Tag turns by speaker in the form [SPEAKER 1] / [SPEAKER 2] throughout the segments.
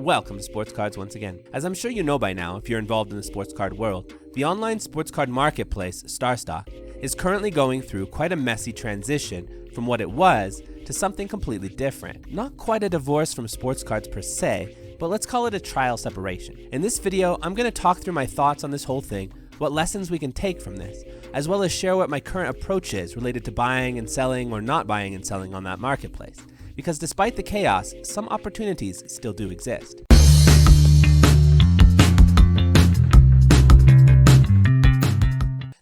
[SPEAKER 1] Welcome to Sports Cards once again. As I'm sure you know by now, if you're involved in the sports card world, the online sports card marketplace, StarStock, is currently going through quite a messy transition from what it was to something completely different. Not quite a divorce from sports cards per se, but let's call it a trial separation. In this video, I'm going to talk through my thoughts on this whole thing, what lessons we can take from this, as well as share what my current approach is related to buying and selling or not buying and selling on that marketplace. Because despite the chaos, some opportunities still do exist.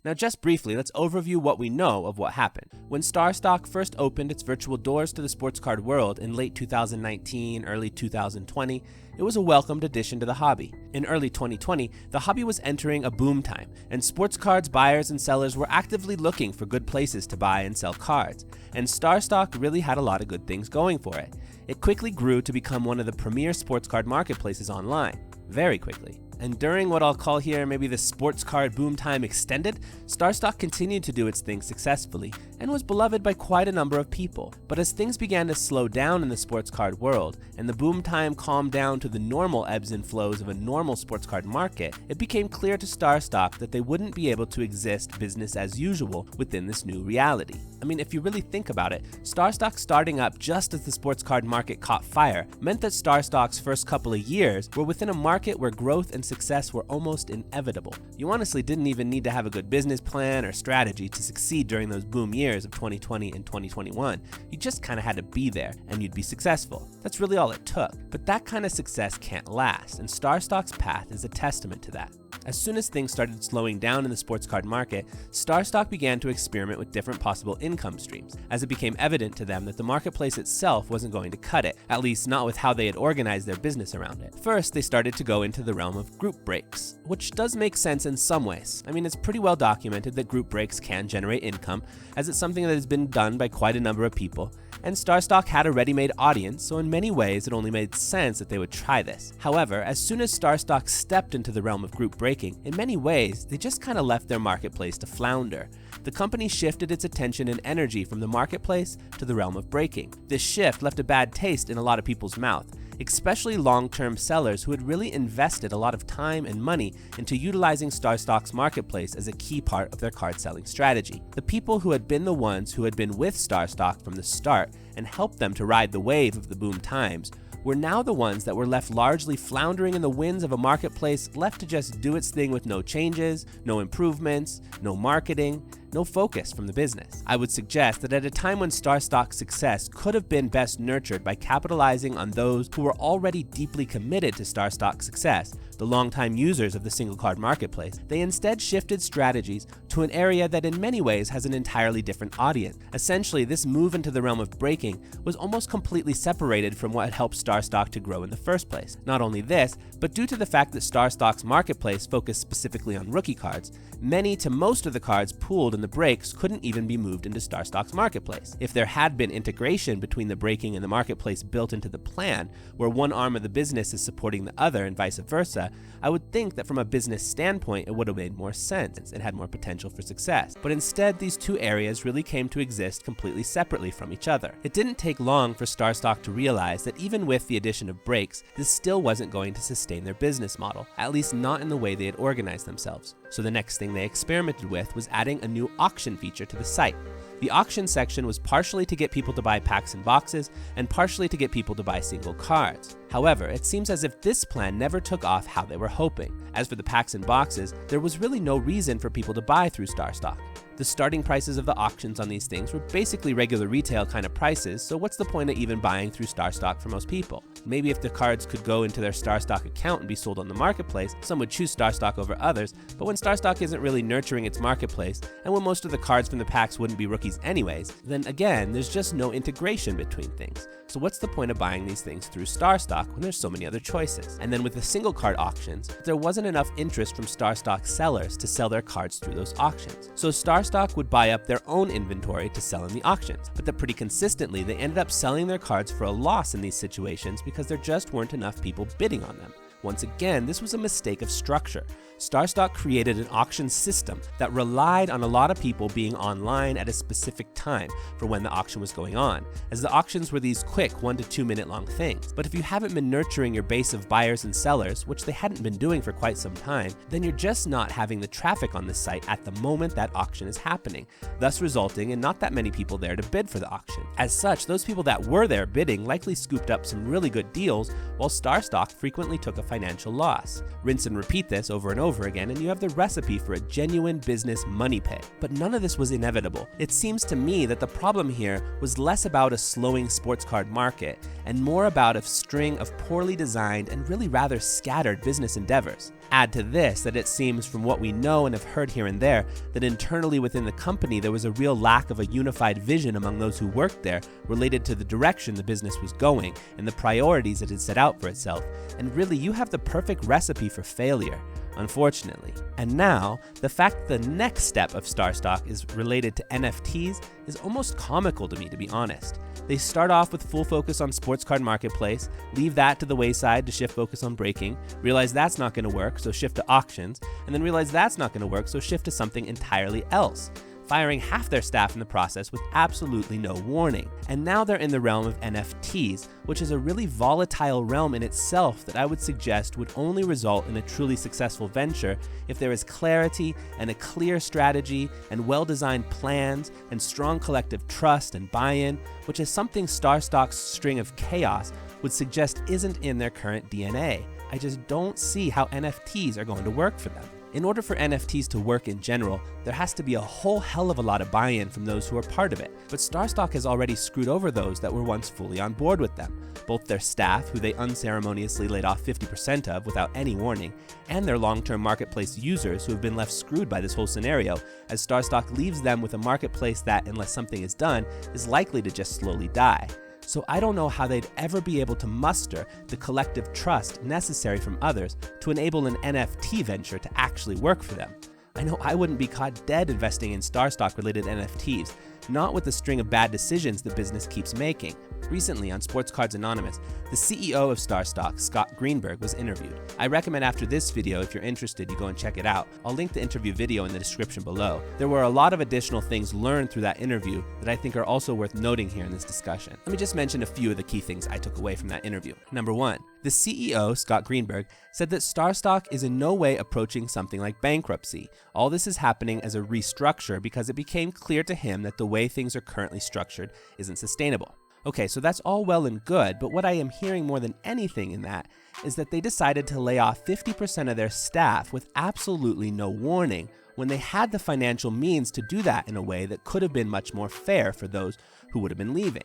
[SPEAKER 1] Now just briefly, let's overview what we know of what happened. When StarStock first opened its virtual doors to the sports card world in late 2019, early 2020, it was a welcomed addition to the hobby. In early 2020, the hobby was entering a boom time, and sports cards buyers and sellers were actively looking for good places to buy and sell cards, and StarStock really had a lot of good things going for it. It quickly grew to become one of the premier sports card marketplaces online, very quickly. And during what I'll call here maybe the sports card boom time extended, StarStock continued to do its thing successfully and was beloved by quite a number of people. But as things began to slow down in the sports card world and the boom time calmed down to the normal ebbs and flows of a normal sports card market, it became clear to StarStock that they wouldn't be able to exist business as usual within this new reality. I mean, if you really think about it, StarStock starting up just as the sports card market caught fire meant that StarStock's first couple of years were within a market where growth and success were almost inevitable. You honestly didn't even need to have a good business plan or strategy to succeed during those boom years of 2020 and 2021. You just kind of had to be there and you'd be successful. That's really all it took. But that kind of success can't last, and StarStock's path is a testament to that. As soon as things started slowing down in the sports card market, StarStock began to experiment with different possible income streams, as it became evident to them that the marketplace itself wasn't going to cut it, at least not with how they had organized their business around it. First, they started to go into the realm of group breaks, which does make sense in some ways. I mean, it's pretty well documented that group breaks can generate income, as it's something that has been done by quite a number of people, and StarStock had a ready-made audience, so in many ways it only made sense that they would try this. However, as soon as StarStock stepped into the realm of group breaking, in many ways, they just kind of left their marketplace to flounder. The company shifted its attention and energy from the marketplace to the realm of breaking. This shift left a bad taste in a lot of people's mouth, especially long-term sellers who had really invested a lot of time and money into utilizing StarStock's marketplace as a key part of their card selling strategy. The people who had been the ones who had been with StarStock from the start and helped them to ride the wave of the boom times were now the ones that were left largely floundering in the winds of a marketplace left to just do its thing with no changes, no improvements, no marketing, no focus from the business. I would suggest that at a time when StarStock's success could have been best nurtured by capitalizing on those who were already deeply committed to StarStock's success, the longtime users of the single card marketplace, they instead shifted strategies to an area that in many ways has an entirely different audience. Essentially, this move into the realm of breaking was almost completely separated from what had helped StarStock to grow in the first place. Not only this, but due to the fact that StarStock's marketplace focused specifically on rookie cards, many to most of the cards pooled in the breaks couldn't even be moved into StarStock's marketplace. If there had been integration between the breaking and the marketplace built into the plan, where one arm of the business is supporting the other and vice versa, I would think that from a business standpoint it would have made more sense and had more potential for success. But instead, these two areas really came to exist completely separately from each other. It didn't take long for StarStock to realize that even with the addition of breaks, this still wasn't going to sustain their business model, at least not in the way they had organized themselves. So the next thing they experimented with was adding a new auction feature to the site. The auction section was partially to get people to buy packs and boxes, and partially to get people to buy single cards. However, it seems as if this plan never took off how they were hoping. As for the packs and boxes, there was really no reason for people to buy through StarStock. The starting prices of the auctions on these things were basically regular retail kind of prices, so what's the point of even buying through StarStock for most people? Maybe if the cards could go into their StarStock account and be sold on the marketplace, some would choose StarStock over others, but when StarStock isn't really nurturing its marketplace, and when most of the cards from the packs wouldn't be rookies anyways, then again, there's just no integration between things. So what's the point of buying these things through StarStock when there's so many other choices? And then with the single card auctions, there wasn't enough interest from StarStock sellers to sell their cards through those auctions. So StarStock would buy up their own inventory to sell in the auctions, but that pretty consistently they ended up selling their cards for a loss in these situations because there just weren't enough people bidding on them. Once again, this was a mistake of structure. StarStock created an auction system that relied on a lot of people being online at a specific time for when the auction was going on, as the auctions were these quick 1 to 2 minute long things. But if you haven't been nurturing your base of buyers and sellers, which they hadn't been doing for quite some time, then you're just not having the traffic on the site at the moment that auction is happening, thus resulting in not that many people there to bid for the auction. As such, those people that were there bidding likely scooped up some really good deals, while StarStock frequently took a financial loss. Rinse and repeat this over and over again, and you have the recipe for a genuine business money pit. But none of this was inevitable. It seems to me that the problem here was less about a slowing sports card market and more about a string of poorly designed and really rather scattered business endeavors. Add to this that it seems from what we know and have heard here and there that internally within the company there was a real lack of a unified vision among those who worked there related to the direction the business was going and the priorities it had set out for itself. And really, you have the perfect recipe for failure, unfortunately. And now, the fact that the next step of StarStock is related to NFTs is almost comical to me, to be honest. They start off with full focus on sports card marketplace, leave that to the wayside to shift focus on breaking, realize that's not going to work, so shift to auctions, and then realize that's not going to work, so shift to something entirely else, firing half their staff in the process with absolutely no warning. And now they're in the realm of NFTs, which is a really volatile realm in itself that I would suggest would only result in a truly successful venture if there is clarity and a clear strategy and well-designed plans and strong collective trust and buy-in, which is something StarStock's string of chaos would suggest isn't in their current DNA. I just don't see how NFTs are going to work for them. In order for NFTs to work in general, there has to be a whole hell of a lot of buy-in from those who are part of it. But StarStock has already screwed over those that were once fully on board with them. Both their staff, who they unceremoniously laid off 50% of without any warning, and their long-term marketplace users who have been left screwed by this whole scenario, as StarStock leaves them with a marketplace that, unless something is done, is likely to just slowly die. So I don't know how they'd ever be able to muster the collective trust necessary from others to enable an NFT venture to actually work for them. I know I wouldn't be caught dead investing in StarStock-related NFTs, not with the string of bad decisions the business keeps making. Recently on Sports Cards Anonymous, the CEO of StarStock, Scott Greenberg, was interviewed. I recommend after this video, if you're interested, you go and check it out. I'll link the interview video in the description below. There were a lot of additional things learned through that interview that I think are also worth noting here in this discussion. Let me just mention a few of the key things I took away from that interview. Number one, the CEO, Scott Greenberg, said that StarStock is in no way approaching something like bankruptcy. All this is happening as a restructure because it became clear to him that the way things are currently structured isn't sustainable. Okay, so that's all well and good, but what I am hearing more than anything in that is that they decided to lay off 50% of their staff with absolutely no warning when they had the financial means to do that in a way that could have been much more fair for those who would have been leaving.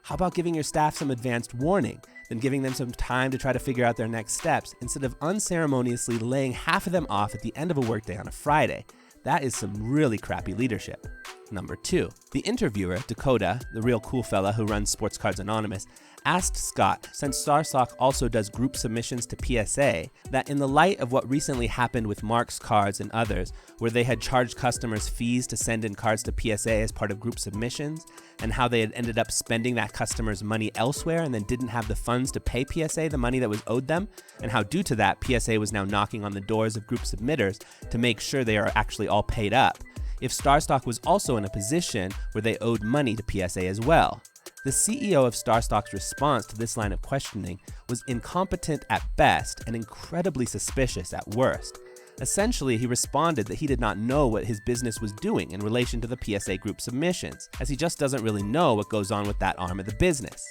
[SPEAKER 1] How about giving your staff some advanced warning, then giving them some time to try to figure out their next steps instead of unceremoniously laying half of them off at the end of a workday on a Friday? That is some really crappy leadership. Number two, the interviewer, Dakota, the real cool fella who runs Sports Cards Anonymous, asked Scott, since StarStock also does group submissions to PSA, that in the light of what recently happened with Mark's Cards and others, where they had charged customers fees to send in cards to PSA as part of group submissions, and how they had ended up spending that customer's money elsewhere and then didn't have the funds to pay PSA the money that was owed them, and how due to that, PSA was now knocking on the doors of group submitters to make sure they are actually all paid up, if StarStock was also in a position where they owed money to PSA as well. The CEO of StarStock's response to this line of questioning was incompetent at best and incredibly suspicious at worst. Essentially, he responded that he did not know what his business was doing in relation to the PSA group submissions, as he just doesn't really know what goes on with that arm of the business.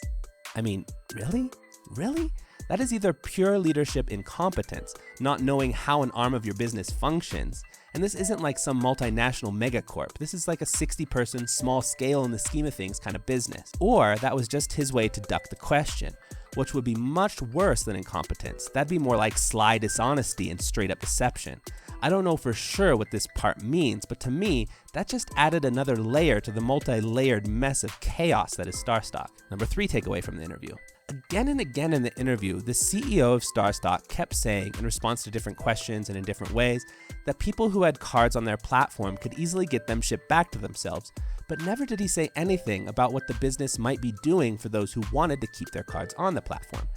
[SPEAKER 1] I mean, really? Really? That is either pure leadership incompetence, not knowing how an arm of your business functions, and this isn't like some multinational megacorp. This is like a 60-person, small scale in the scheme of things kind of business. Or that was just his way to duck the question, which would be much worse than incompetence. That'd be more like sly dishonesty and straight up deception. I don't know for sure what this part means, but to me, that just added another layer to the multi-layered mess of chaos that is StarStock. Number three takeaway from the interview. Again and again in the interview, the CEO of StarStock kept saying, in response to different questions and in different ways, that people who had cards on their platform could easily get them shipped back to themselves, but never did he say anything about what the business might be doing for those who wanted to keep their cards on the platform.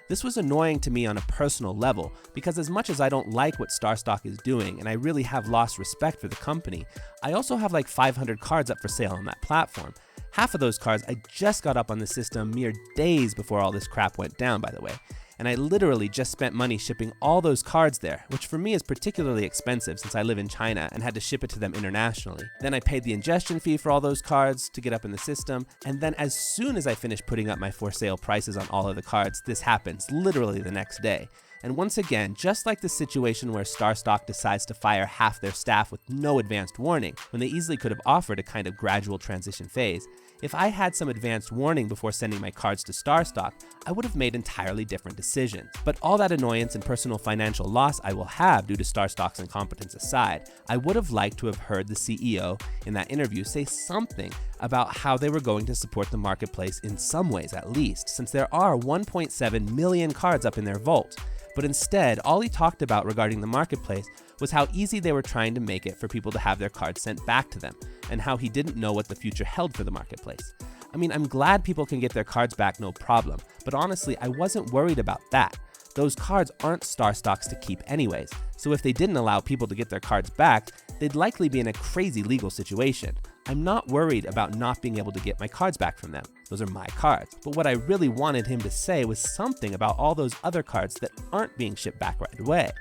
[SPEAKER 1] This was annoying to me on a personal level because as much as I don't like what StarStock is doing and I really have lost respect for the company, I also have like 500 cards up for sale on that platform. Half of those cards I just got up on the system mere days before all this crap went down, by the way. And I literally just spent money shipping all those cards there, which for me is particularly expensive since I live in China and had to ship it to them internationally. Then I paid the ingestion fee for all those cards to get up in the system, and then as soon as I finished putting up my for sale prices on all of the cards, this happens literally the next day. And once again, just like the situation where StarStock decides to fire half their staff with no advanced warning, when they easily could have offered a kind of gradual transition phase, if I had some advanced warning before sending my cards to StarStock, I would have made entirely different decisions. But all that annoyance and personal financial loss I will have due to StarStock's incompetence aside, I would have liked to have heard the CEO in that interview say something about how they were going to support the marketplace in some ways at least, since there are 1.7 million cards up in their vault. But instead, all he talked about regarding the marketplace was how easy they were trying to make it for people to have their cards sent back to them, and how he didn't know what the future held for the marketplace. I mean, I'm glad people can get their cards back no problem, but honestly, I wasn't worried about that. Those cards aren't StarStock's to keep anyways, so if they didn't allow people to get their cards back, they'd likely be in a crazy legal situation. I'm not worried about not being able to get my cards back from them. Those are my cards. But what I really wanted him to say was something about all those other cards that aren't being shipped back right away.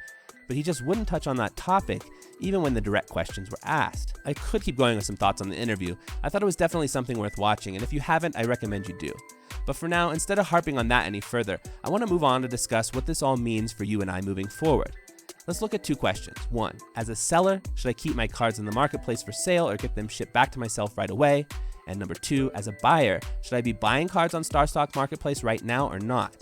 [SPEAKER 1] But he just wouldn't touch on that topic, even when the direct questions were asked. I could keep going with some thoughts on the interview. I thought it was definitely something worth watching, and if you haven't, I recommend you do. But for now, instead of harping on that any further, I want to move on to discuss what this all means for you and I moving forward. Let's look at two questions. One, as a seller, should I keep my cards in the marketplace for sale or get them shipped back to myself right away? And number two, as a buyer, should I be buying cards on StarStock Marketplace right now or not?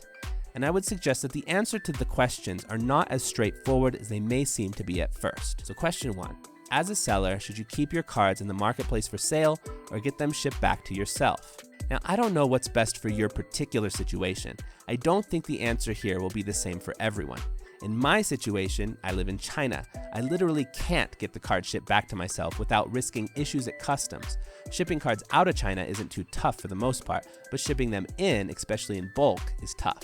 [SPEAKER 1] And I would suggest that the answer to the questions are not as straightforward as they may seem to be at first. So question one, as a seller, should you keep your cards in the marketplace for sale or get them shipped back to yourself? Now, I don't know what's best for your particular situation. I don't think the answer here will be the same for everyone. In my situation, I live in China. I literally can't get the card shipped back to myself without risking issues at customs. Shipping cards out of China isn't too tough for the most part, but shipping them in, especially in bulk, is tough.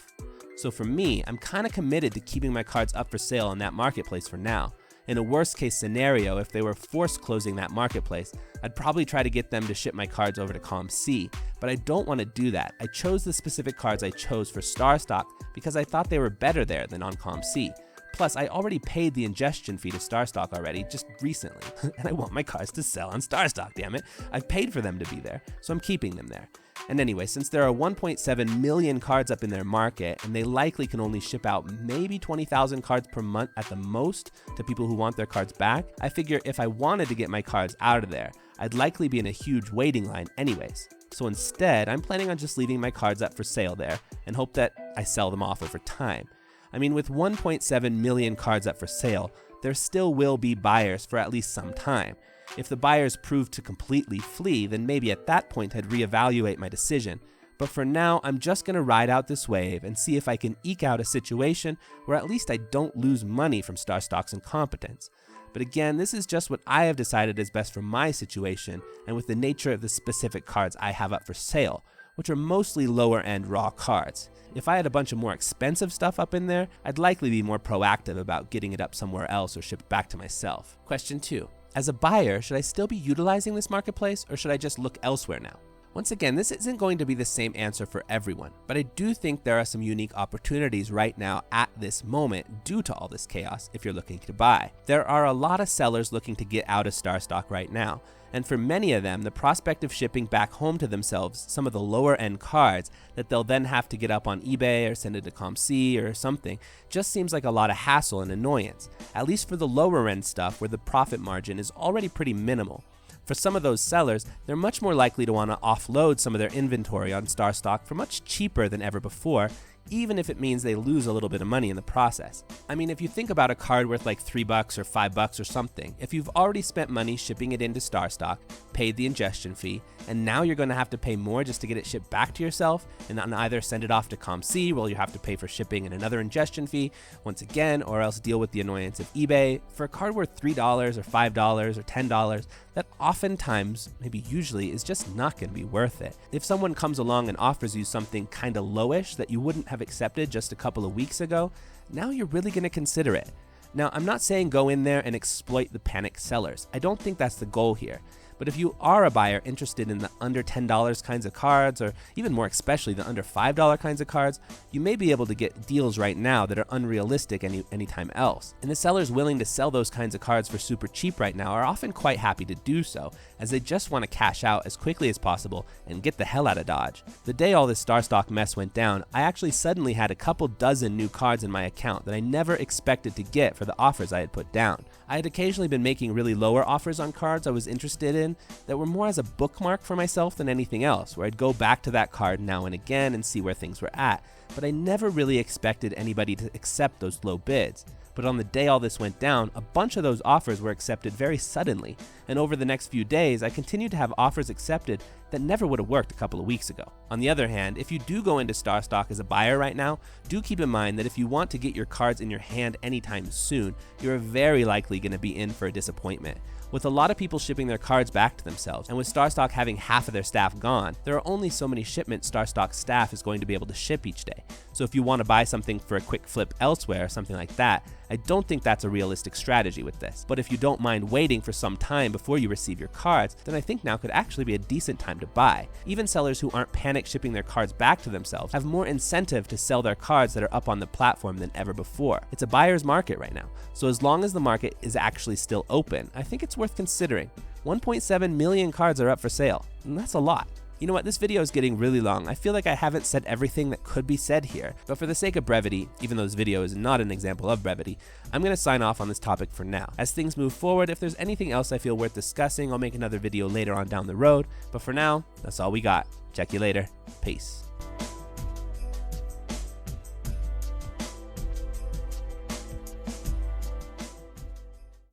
[SPEAKER 1] So for me, I'm kind of committed to keeping my cards up for sale on that marketplace for now. In a worst case scenario, if they were forced closing that marketplace, I'd probably try to get them to ship my cards over to ComC, but I don't want to do that. I chose the specific cards I chose for StarStock because I thought they were better there than on ComC. Plus, I already paid the ingestion fee to StarStock already just recently, and I want my cards to sell on StarStock, damn it. I've paid for them to be there, so I'm keeping them there. And anyway, since there are 1.7 million cards up in their market, and they likely can only ship out maybe 20,000 cards per month at the most to people who want their cards back, I figure if I wanted to get my cards out of there, I'd likely be in a huge waiting line anyways. So instead, I'm planning on just leaving my cards up for sale there and hope that I sell them off over time. I mean, with 1.7 million cards up for sale, there still will be buyers for at least some time. If the buyers prove to completely flee, then maybe at that point I'd reevaluate my decision. But for now, I'm just going to ride out this wave and see if I can eke out a situation where at least I don't lose money from StarStock's incompetence. But again, this is just what I have decided is best for my situation and with the nature of the specific cards I have up for sale, which are mostly lower end raw cards. If I had a bunch of more expensive stuff up in there, I'd likely be more proactive about getting it up somewhere else or shipped back to myself. Question 2. As a buyer, should I still be utilizing this marketplace or should I just look elsewhere now? Once again, this isn't going to be the same answer for everyone, but I do think there are some unique opportunities right now at this moment due to all this chaos if you're looking to buy. There are a lot of sellers looking to get out of StarStock right now, and for many of them, the prospect of shipping back home to themselves some of the lower end cards that they'll then have to get up on eBay or send it to ComC or something just seems like a lot of hassle and annoyance, at least for the lower end stuff where the profit margin is already pretty minimal. For some of those sellers, they're much more likely to want to offload some of their inventory on StarStock for much cheaper than ever before, even if it means they lose a little bit of money in the process. I mean, if you think about a card worth like $3 or $5 or something, if you've already spent money shipping it into StarStock, paid the ingestion fee, and now you're going to have to pay more just to get it shipped back to yourself, and then either send it off to ComC, where you have to pay for shipping and another ingestion fee once again, or else deal with the annoyance of eBay. For a card worth $3 or $5 or $10, that oftentimes, maybe usually, is just not going to be worth it. If someone comes along and offers you something kind of lowish that you wouldn't have have accepted just a couple of weeks ago, now you're really going to consider it. Now, I'm not saying go in there and exploit the panicked sellers. I don't think that's the goal here. But if you are a buyer interested in the under $10 kinds of cards, or even more especially the under $5 kinds of cards, you may be able to get deals right now that are unrealistic anytime else. And the sellers willing to sell those kinds of cards for super cheap right now are often quite happy to do so, as they just want to cash out as quickly as possible and get the hell out of Dodge. The day all this StarStock mess went down, I actually suddenly had a couple dozen new cards in my account that I never expected to get for the offers I had put down. I had occasionally been making really lower offers on cards I was interested in that were more as a bookmark for myself than anything else, where I'd go back to that card now and again and see where things were at, but I never really expected anybody to accept those low bids. But on the day all this went down, a bunch of those offers were accepted very suddenly, and over the next few days, I continued to have offers accepted that never would have worked a couple of weeks ago. On the other hand, if you do go into StarStock as a buyer right now, do keep in mind that if you want to get your cards in your hand anytime soon, you're very likely going to be in for a disappointment. With a lot of people shipping their cards back to themselves, and with StarStock having half of their staff gone, there are only so many shipments StarStock staff is going to be able to ship each day. So if you want to buy something for a quick flip elsewhere or something like that, I don't think that's a realistic strategy with this. But if you don't mind waiting for some time before you receive your cards, then I think now could actually be a decent time to buy. Even sellers who aren't panic shipping their cards back to themselves have more incentive to sell their cards that are up on the platform than ever before. It's a buyer's market right now, so as long as the market is actually still open, I think it's worth considering. 1.7 million cards are up for sale, and that's a lot. You know what, this video is getting really long. I feel like I haven't said everything that could be said here, but for the sake of brevity, even though this video is not an example of brevity, I'm going to sign off on this topic for now. As things move forward, if there's anything else I feel worth discussing, I'll make another video later on down the road, but for now, that's all we got. Check you later. Peace.